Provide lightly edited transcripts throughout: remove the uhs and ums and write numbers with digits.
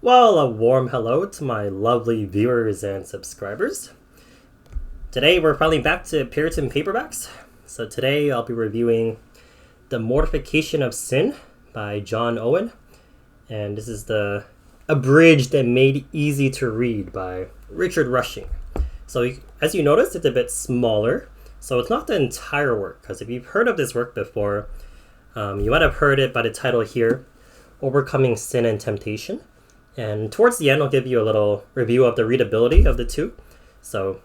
Well, a warm hello to my lovely viewers and subscribers. Today we're finally back to Puritan paperbacks. So today I'll be reviewing The Mortification of Sin by John Owen. And this is the abridged and made easy to read by Richard Rushing. So as you notice, it's a bit smaller. So it's not the entire work, because if you've heard of this work before, you might have heard it by the title here, Overcoming Sin and Temptation. And towards the end, I'll give you a little review of the readability of the two. So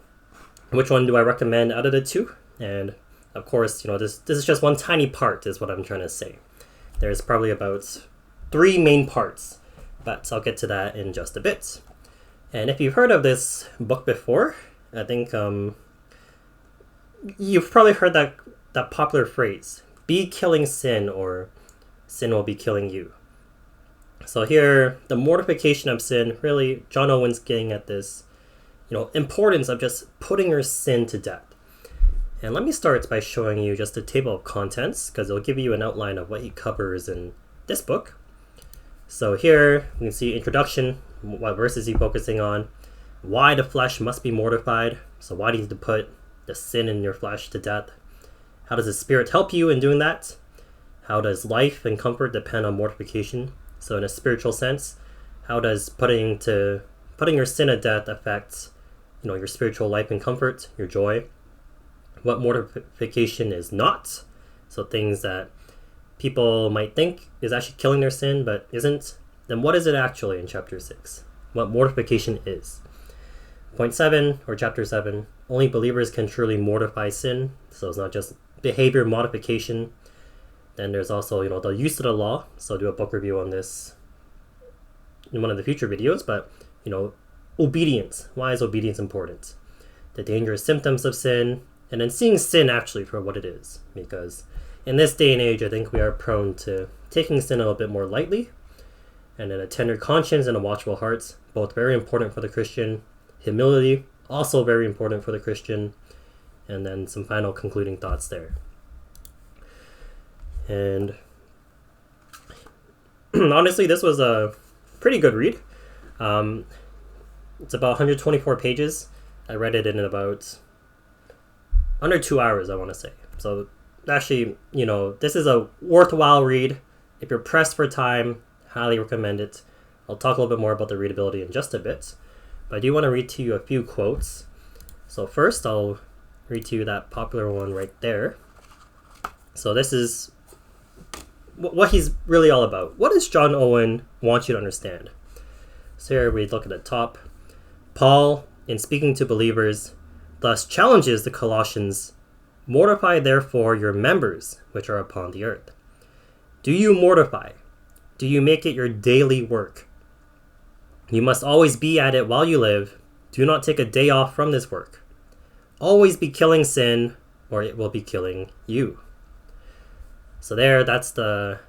which one do I recommend out of the two? And of course, this is just one tiny part is what I'm trying to say. There's probably about 3 main parts, but I'll get to that in just a bit. And if you've heard of this book before, I think you've probably heard that popular phrase, be killing sin or sin will be killing you. So here, the mortification of sin, really, John Owen's getting at this, importance of just putting your sin to death. And let me start by showing you just a table of contents, because it'll give you an outline of what he covers in this book. So here, you can see introduction, what verse is he focusing on, why the flesh must be mortified, so why do you need to put the sin in your flesh to death? How does the Spirit help you in doing that? How does life and comfort depend on mortification? So in a spiritual sense, how does putting your sin to death affect, your spiritual life and comfort, your joy? What mortification is not? So things that people might think is actually killing their sin, but isn't. Then what is it actually in chapter 6? What mortification is. Point 7, or chapter 7, only believers can truly mortify sin. So it's not just behavior modification. Then there's also, the use of the law. So I'll do a book review on this in one of the future videos. But, obedience. Why is obedience important? The dangerous symptoms of sin. And then seeing sin actually for what it is. Because in this day and age, I think we are prone to taking sin a little bit more lightly. And then a tender conscience and a watchful heart. Both very important for the Christian. Humility, also very important for the Christian. And then some final concluding thoughts there. And honestly, this was a pretty good read. It's about 124 pages. I read it in about under 2 hours, I want to say. So actually, this is a worthwhile read. If you're pressed for time, highly recommend it. I'll talk a little bit more about the readability in just a bit. But I do want to read to you a few quotes. So first, I'll read to you that popular one right there. So this is what he's really all about. What does John Owen want you to understand? So here we look at the top. Paul, in speaking to believers, thus challenges the Colossians, mortify therefore your members which are upon the earth. Do you mortify? Do you make it your daily work? You must always be at it while you live. Do not take a day off from this work. Always be killing sin, or it will be killing you. So that's the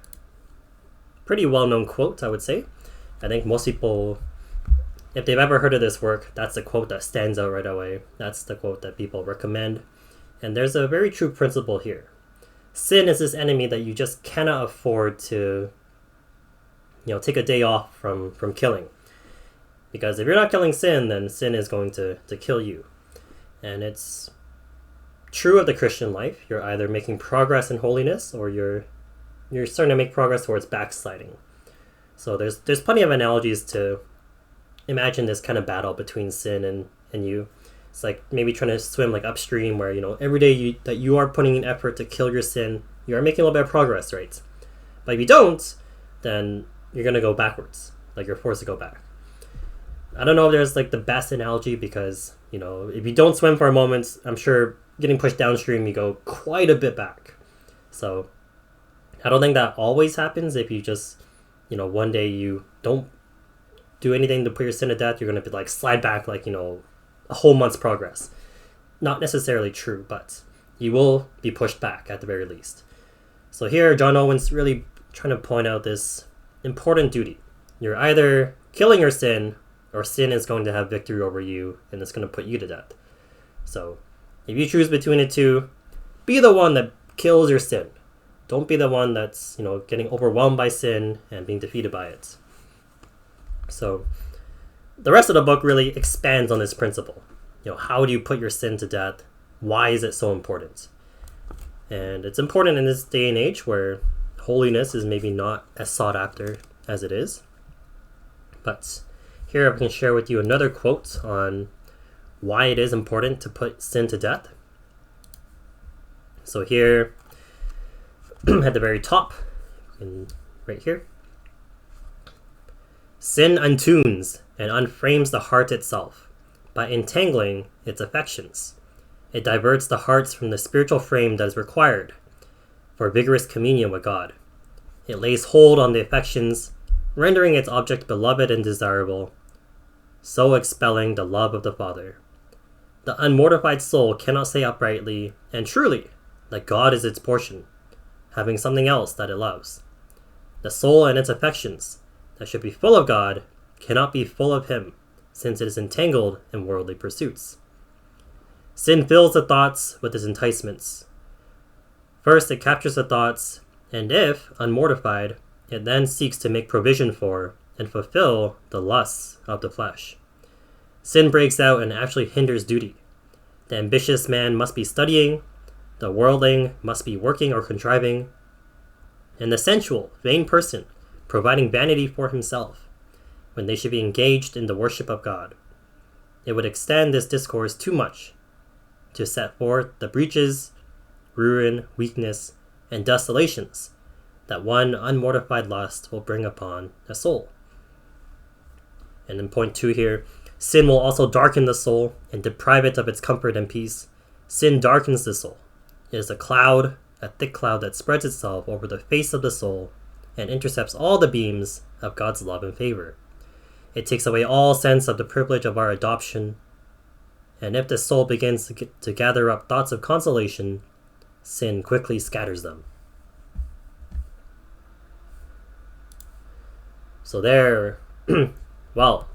pretty well-known quote, I would say. I think most people, if they've ever heard of this work, that's the quote that stands out right away. That's the quote that people recommend. And there's a very true principle here. Sin is this enemy that you just cannot afford to, take a day off from killing. Because if you're not killing sin, then sin is going to kill you. And it's true of the Christian life. You're either making progress in holiness or you're starting to make progress towards backsliding. So there's plenty of analogies to imagine this kind of battle between sin and you. It's like maybe trying to swim like upstream where, every day that you are putting in effort to kill your sin, you are making a little bit of progress, right? But if you don't, then you're going to go backwards. Like you're forced to go back. I don't know if there's like the best analogy because, if you don't swim for a moment, I'm sure getting pushed downstream, you go quite a bit back. So I don't think that always happens. If you just, one day you don't do anything to put your sin to death, you're going to be like slide back like, a whole month's progress. Not necessarily true, but you will be pushed back at the very least. So here, John Owen's really trying to point out this important duty. You're either killing your sin or sin is going to have victory over you and it's going to put you to death. So if you choose between the two, be the one that kills your sin. Don't be the one that's, getting overwhelmed by sin and being defeated by it. So the rest of the book really expands on this principle. How do you put your sin to death? Why is it so important? And it's important in this day and age where holiness is maybe not as sought after as it is. But here I can share with you another quote on why it is important to put sin to death. So here, at the very top, right here, sin untunes and unframes the heart itself by entangling its affections. It diverts the hearts from the spiritual frame that is required for vigorous communion with God. It lays hold on the affections, rendering its object beloved and desirable, so expelling the love of the Father. The unmortified soul cannot say uprightly and truly that God is its portion, having something else that it loves. The soul and its affections, that should be full of God, cannot be full of Him, since it is entangled in worldly pursuits. Sin fills the thoughts with its enticements. First, it captures the thoughts, and if unmortified, it then seeks to make provision for and fulfill the lusts of the flesh. Sin breaks out and actually hinders duty. The ambitious man must be studying, the worldling must be working or contriving, and the sensual, vain person providing vanity for himself, when they should be engaged in the worship of God. It would extend this discourse too much to set forth the breaches, ruin, weakness, and desolations that one unmortified lust will bring upon a soul. And in point 2 here, sin will also darken the soul and deprive it of its comfort and peace. Sin darkens the soul. It is a cloud, a thick cloud that spreads itself over the face of the soul and intercepts all the beams of God's love and favor. It takes away all sense of the privilege of our adoption, and if the soul begins to gather up thoughts of consolation, sin quickly scatters them. So there, well,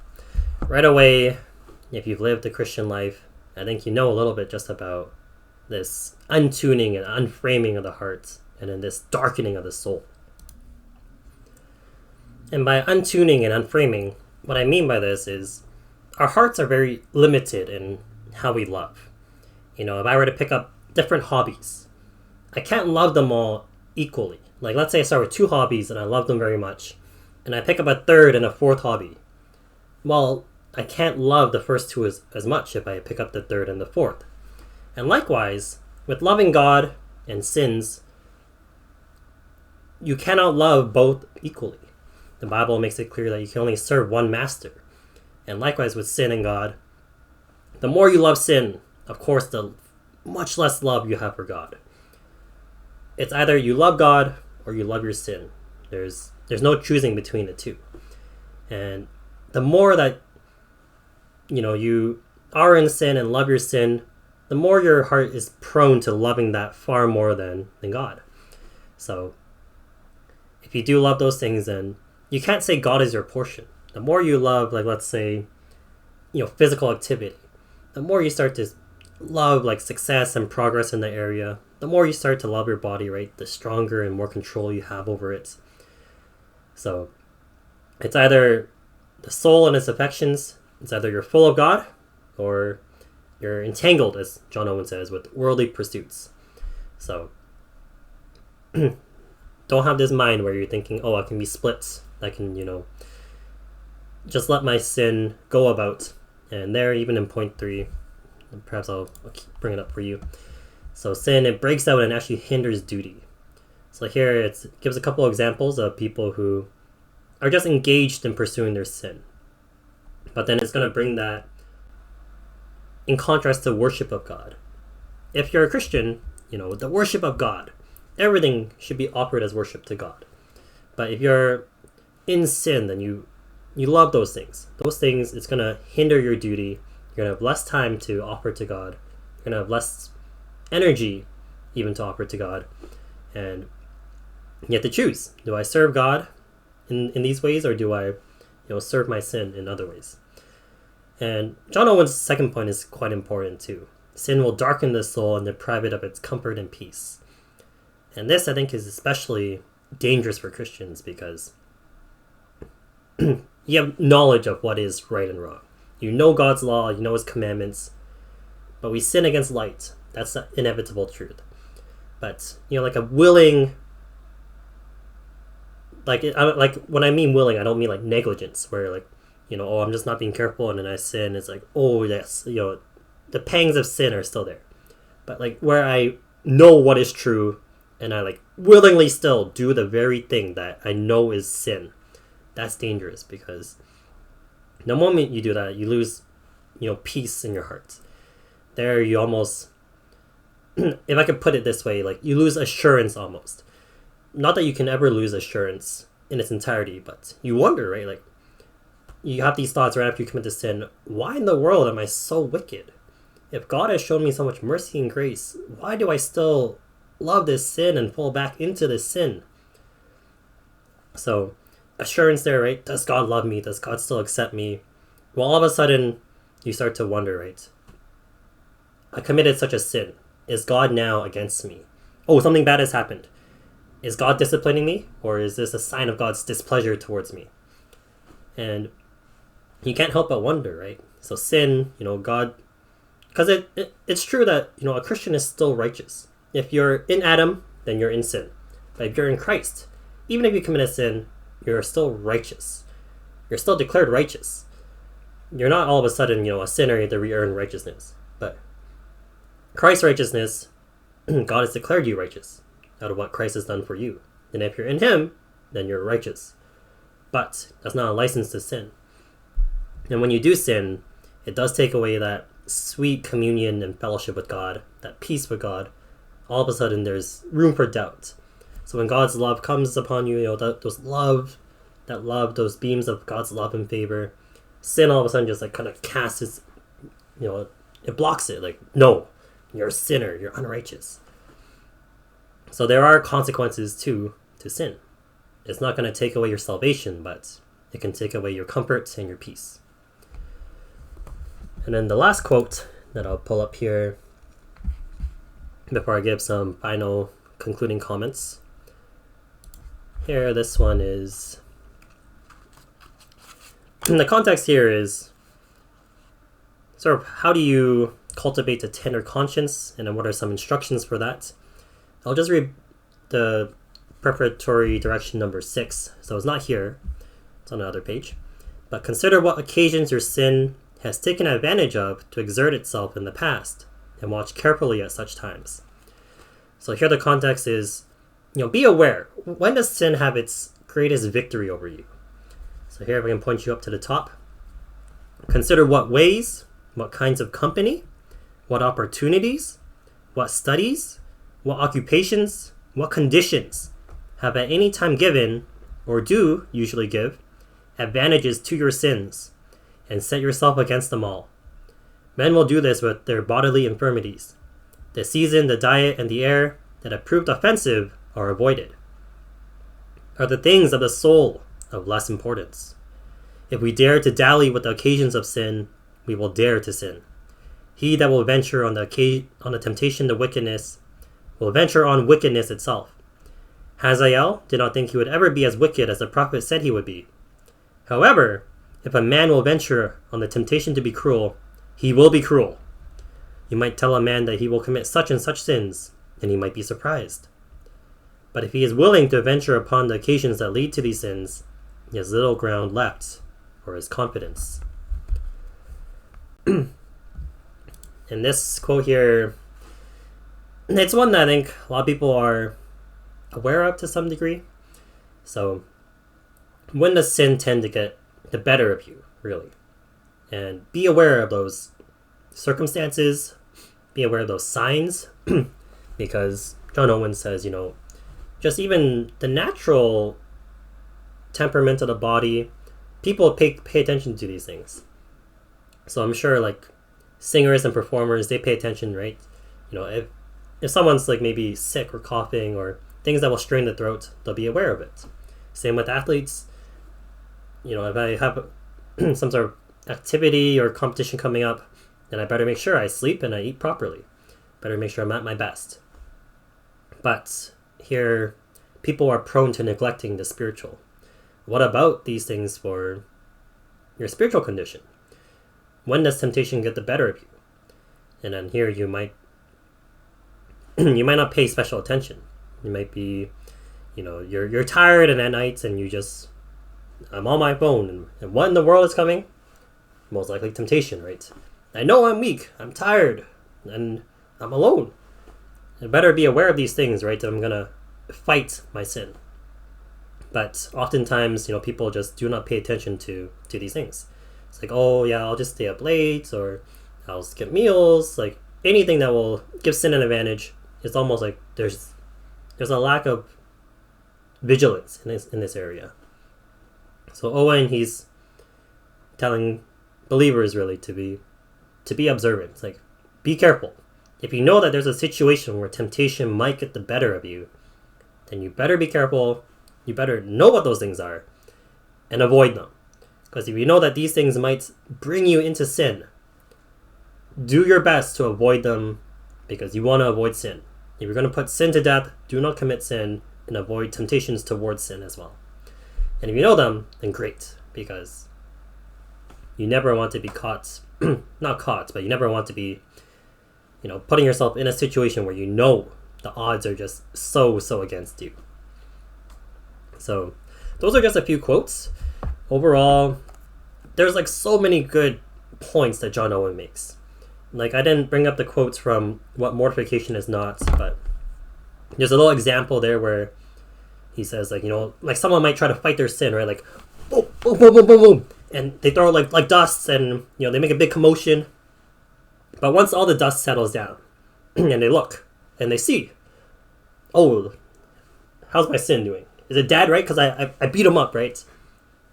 right away, if you've lived the Christian life, I think you know a little bit just about this untuning and unframing of the heart, and then this darkening of the soul. And by untuning and unframing, what I mean by this is our hearts are very limited in how we love. If I were to pick up different hobbies, I can't love them all equally. Like, let's say I start with 2 hobbies and I love them very much, and I pick up a third and a fourth hobby. Well, I can't love the first 2 as much if I pick up the third and the fourth. And likewise, with loving God and sins, you cannot love both equally. The Bible makes it clear that you can only serve one master. And likewise with sin and God, the more you love sin, of course, the much less love you have for God. It's either you love God or you love your sin. There's no choosing between the two. And the more that you are in sin and love your sin, the more your heart is prone to loving that far more than God. So if you do love those things, then you can't say God is your portion. The more you love, like, let's say, physical activity, the more you start to love like success and progress in the area, the more you start to love your body, right? The stronger and more control you have over it. So it's either the soul and its affections, it's either you're full of God or you're entangled, as John Owen says, with worldly pursuits. So don't have this mind where you're thinking, I can be split. I can, just let my sin go about. And there, even in point 3, perhaps I'll bring it up for you. So sin, it breaks out and actually hinders duty. So here it gives a couple of examples of people who are just engaged in pursuing their sin. But then it's going to bring that in contrast to worship of God. If you're a Christian, the worship of God, everything should be offered as worship to God. But if you're in sin, then you love those things. Those things, it's going to hinder your duty. You're going to have less time to offer to God. You're going to have less energy even to offer to God. And you have to choose. Do I serve God in these ways, or do I serve my sin in other ways? And John Owen's second point is quite important too. Sin will darken the soul and deprive it of its comfort and peace. And this, I think, is especially dangerous for Christians because You have knowledge of what is right and wrong. You know God's law, you know his commandments, but we sin against light. That's the inevitable truth. But, like a willing, like when I mean willing, I don't mean like negligence, where like, oh, I'm just not being careful and then I sin. It's like, oh yes, the pangs of sin are still there. But like where I know what is true and I like willingly still do the very thing that I know is sin, that's dangerous, because the moment you do that, you lose, peace in your heart. There you almost, if I could put it this way, like you lose assurance almost. Not that you can ever lose assurance in its entirety, but you wonder, right? Like you have these thoughts right after you commit the sin. Why in the world am I so wicked? If God has shown me so much mercy and grace, why do I still love this sin and fall back into this sin? So assurance there, right? Does God love me? Does God still accept me? Well, all of a sudden, you start to wonder, right? I committed such a sin. Is God now against me? Oh, something bad has happened. Is God disciplining me? Or is this a sign of God's displeasure towards me? And you can't help but wonder, right? So sin, God... Because it's true that, a Christian is still righteous. If you're in Adam, then you're in sin. But if you're in Christ, even if you commit a sin, you're still righteous. You're still declared righteous. You're not all of a sudden, a sinner to re-earn righteousness. But Christ's righteousness, God has declared you righteous out of what Christ has done for you. And if you're in him, then you're righteous. But that's not a license to sin. And when you do sin, it does take away that sweet communion and fellowship with God, that peace with God. All of a sudden, there's room for doubt. So when God's love comes upon you, those beams of God's love and favor, sin all of a sudden just like kind of casts its, it blocks it. Like, no, you're a sinner, you're unrighteous. So there are consequences to sin. It's not going to take away your salvation, but it can take away your comfort and your peace. And then the last quote that I'll pull up here before I give some final concluding comments. Here, this one is... the context here is sort of how do you cultivate a tender conscience, and then what are some instructions for that. I'll just read the preparatory direction number 6. So it's not here. It's on another page. But consider what occasions your sin has taken advantage of to exert itself in the past, and watch carefully at such times. So here the context is, be aware. When does sin have its greatest victory over you? So here we can point you up to the top. Consider what ways, what kinds of company, what opportunities, what studies, what occupations, what conditions have at any time given, or do usually give, advantages to your sins, and set yourself against them all. Men will do this with their bodily infirmities. The season, the diet, and the air that have proved offensive are avoided. Are the things of the soul of less importance? If we dare to dally with the occasions of sin, we will dare to sin. He that will venture on the temptation to wickedness will venture on wickedness itself. Hazael did not think he would ever be as wicked as the prophet said he would be. However, if a man will venture on the temptation to be cruel, he will be cruel. You might tell a man that he will commit such and such sins, and he might be surprised. But if he is willing to venture upon the occasions that lead to these sins, he has little ground left for his confidence. And this quote here, it's one that I think a lot of people are aware of to some degree. So, when does sin tend to get the better of you, really? And be aware of those circumstances, be aware of those signs, because John Owen says, just even the natural temperament of the body, people pay attention to these things. So I'm sure like singers and performers, they pay attention, right? If someone's like maybe sick or coughing or things that will strain the throat, they'll be aware of it. Same with athletes. If I have some sort of activity or competition coming up, then I better make sure I sleep and I eat properly. Better make sure I'm at my best. But here, people are prone to neglecting the spiritual. What about these things for your spiritual condition. When does temptation get the better of you? And then here you might you might not pay special attention. You might be, you're tired and at night and you just, I'm on my phone and what in the world is coming? Most likely temptation, right? I know I'm weak, I'm tired, and I'm alone. I better be aware of these things, right? That I'm gonna fight my sin. But oftentimes, people just do not pay attention to these things. It's like, oh yeah, I'll just stay up late, or I'll skip meals, like anything that will give sin an advantage. It's almost like there's a lack of vigilance in this area. So Owen, he's telling believers really to be observant. It's like, be careful. If you know that there's a situation where temptation might get the better of you, then you better be careful. You better know what those things are and avoid them. Because if you know that these things might bring you into sin, do your best to avoid them, because you want to avoid sin. If you're going to put sin to death, do not commit sin and avoid temptations towards sin as well. And if you know them, then great, because you never want to be caught, not caught, but you never want to be, putting yourself in a situation where the odds are just so against you. So those are just a few quotes. Overall, there's like so many good points that John Owen makes. Like, I didn't bring up the quotes from What Mortification Is Not, but there's a little example there where he says, like, like someone might try to fight their sin, right? Like, boom, boom, boom, boom, boom, boom. And they throw like dust and, they make a big commotion. But once all the dust settles down and they look and they see, oh, how's my sin doing? Is it dead, right? Because I beat him up, right?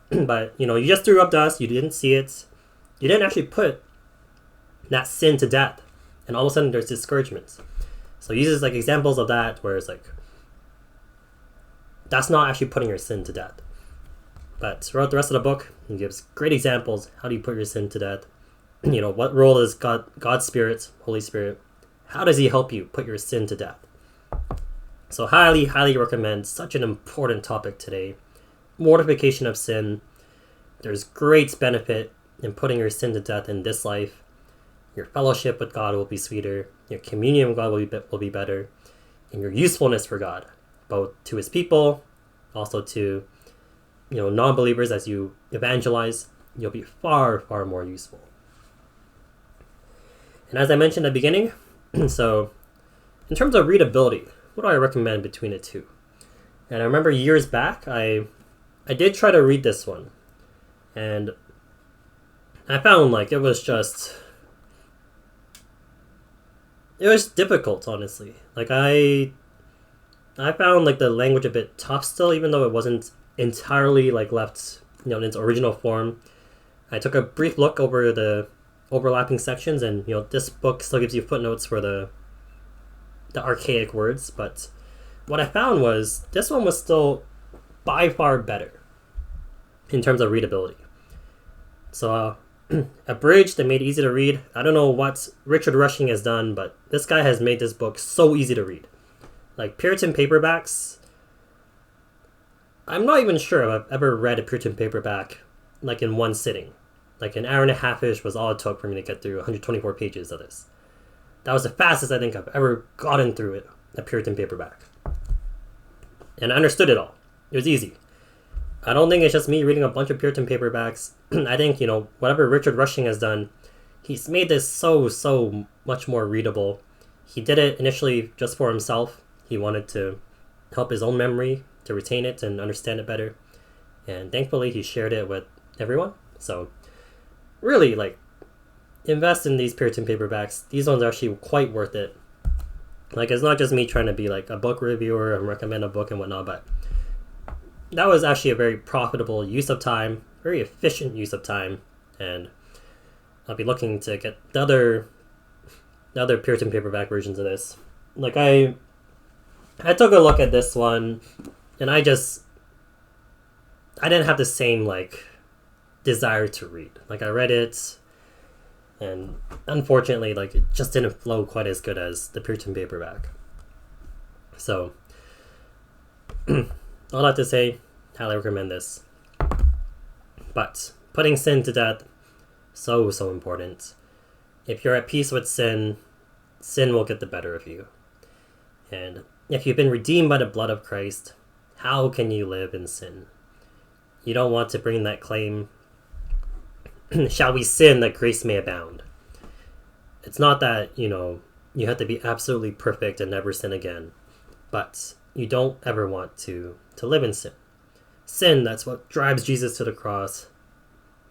But, you just threw up dust. You didn't see it. You didn't actually put that sin to death. And all of a sudden there's discouragement. So he uses like examples of that where it's like, that's not actually putting your sin to death. But throughout the rest of the book, he gives great examples. How do you put your sin to death? What role is God's Spirit, Holy Spirit? How does he help you put your sin to death? So highly recommend. Such an important topic today. Mortification of sin. There's great benefit in putting your sin to death in this life. Your fellowship with God will be sweeter. Your communion with God will be better. And your usefulness for God, both to his people, also to non-believers, as you evangelize, you'll be far more useful. And as I mentioned at the beginning, so in terms of readability, what do I recommend between the two? And I remember years back, I did try to read this one, and I found like it was difficult, honestly. Like I found like the language a bit tough still, even though it wasn't entirely like left in its original form. I took a brief look over the overlapping sections, and this book still gives you footnotes for the archaic words, but what I found was this one was still by far better in terms of readability. So abridged and made easy to read. I don't know what Richard Rushing has done, but this guy has made this book so easy to read. Like Puritan paperbacks, I'm not even sure if I've ever read a Puritan paperback like in one sitting. Like an hour and a half-ish was all it took for me to get through 124 pages of this. That was the fastest I think I've ever gotten through it, a Puritan paperback. And I understood it all. It was easy. I don't think it's just me reading a bunch of Puritan paperbacks. I think, whatever Richard Rushing has done, he's made this so much more readable. He did it initially just for himself. He wanted to help his own memory, to retain it and understand it better. And thankfully, he shared it with everyone. So really, like, invest in these Puritan paperbacks. These ones are actually quite worth it. Like, it's not just me trying to be like a book reviewer and recommend a book and whatnot, but that was actually a very profitable use of time, very efficient use of time, and I'll be looking to get the other Puritan paperback versions of this. Like, I took a look at this one, and I didn't have the same, like, desire to read. Like, I read it, and unfortunately, like, it just didn't flow quite as good as the Puritan paperback. So, all I have to say, highly recommend this. But Putting sin to death, so important. If you're at peace with sin, sin will get the better of you. And if you've been redeemed by the blood of Christ, how can you live in sin? You don't want to bring that claim, shall we sin that grace may abound? It's not that, you have to be absolutely perfect and never sin again. But you don't ever want to live in sin. Sin, that's what drives Jesus to the cross.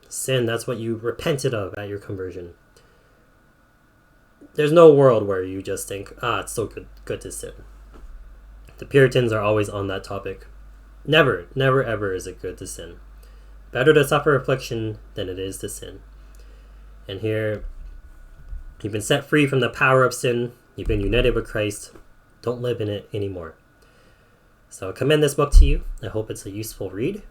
Sin, that's what you repented of at your conversion. There's no world where you just think, it's so good to sin. The Puritans are always on that topic. Never, ever is it good to sin. Better to suffer affliction than it is to sin. And here, you've been set free from the power of sin. You've been united with Christ. Don't live in it anymore. So I commend this book to you. I hope it's a useful read.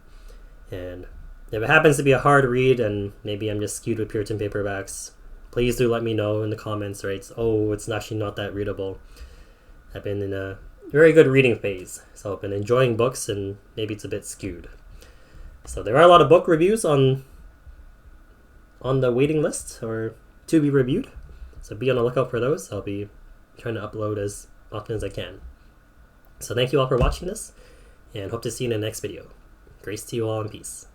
And if it happens to be a hard read and maybe I'm just skewed with Puritan paperbacks, please do let me know in the comments, right? It's actually not that readable. I've been in a very good reading phase. So I've been enjoying books and maybe it's a bit skewed. So there are a lot of book reviews on the waiting list or to be reviewed. So be on the lookout for those. I'll be trying to upload as often as I can. So thank you all for watching this and hope to see you in the next video. Grace to you all and peace.